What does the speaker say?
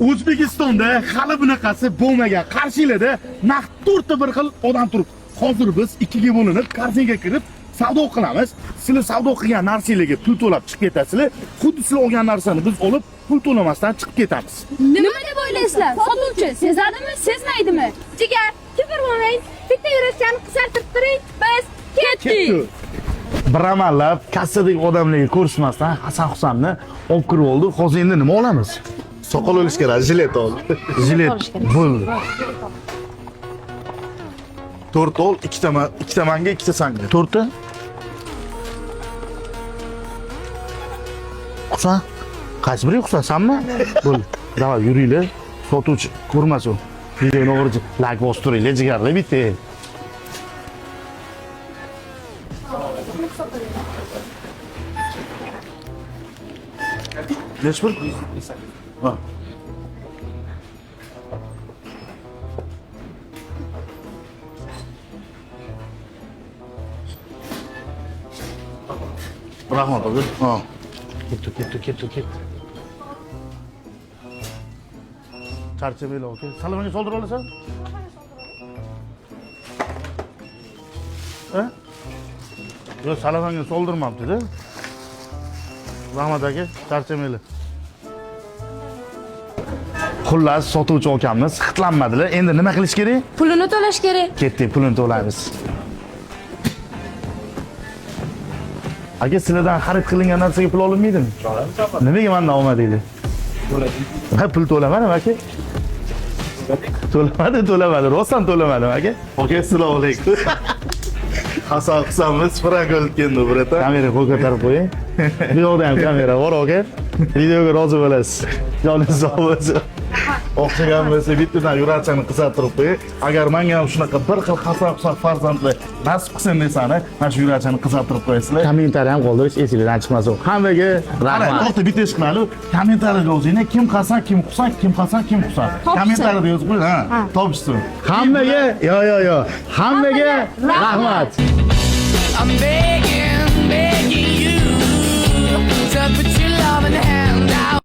O'zbekistonda hali bunaqasi bo'lmagan. Qarshilarda naqd 4 ta bir xil odam turibdi. Hozir biz ikkiga bo'linib, kartinga kirib savdo qilamiz. Sizlar savdo qilgan narsalarga pul to'lab chiqib ketasizlar. Xuddi sizlar olgan narsani biz olib, pul to'lamasdan chiqib ketamiz. Nima deb o'ylaysizlar? Sotuvchi sezadimi, sezmaydimi? Jigar, kibr bo'lmang. Bitta yurashchani qisartirib turing. Biz ketdik. Bir amallab kassadagi odamlarga ko'rsatmasdan Hasan Husanni olib kirib oldi. Hozir endi nima olamiz? Soqol olish kerak, jilet ol. Jilet bo'ldi. 4 ol, 2 manga, 2 sanga. 4 ta. Husan, qaysi biri Husansanmi? Bo'ldi. Davay yuringlar. Sotuvchi ko'rmasin. Videoni o'g'irchi like bostiringlar, jigarlar bitta. Neç bir? Ha. Rahmat abi. Ha. Ketdi. Charchamaylar, okey. Salomga soldir olasan? Ha? Yo'q, salomga soldirmabdi-da. Rahmat aka, charchamaylar. Xullas, sotuvchi akamiz xitlanmadilar. Endi nima qilish kerak? Pulini to'lash kerak. Ketdik, pulini to'laymiz. Aka, sizlardan xarid qilingan narsaga pul olinmaydimi? Nimaga mendan olmadinglar? Ha, pul to'lamadim aka. To'lamadi. Rostdan to'lamadim aka. Aka, assalomu alaykum. Hasan Husanmiz frank olib keldi burata. Kamera qo'l ko'tarib qo'ying. Bu yoqda ham kamera bor aka. Videoga rozi bo'lasiz. Joningiz sog' bo'lsin. O'xshagan bo'lsa bittadan yurachani qisartirib qo'ying. Agar menga ham shunaqa bir xil Hasan Husan farzandli nasib qilsin desani, mana shu yurachani qisartirib qo'yasizlar. Kommentariy ham qoldirish esingizdan chiqmasin. Hammaga rahmat. To'xta, bitta ish qilaylik. Kommentariyga yozinglar. Kim Hasan, kim Husan, kim Hasan, kim Husan. Kommentariyada yozib qo'ying, ha. Topishsin. Hammaga, yo. Hammaga rahmat. I'm begging you to put your love in the hand.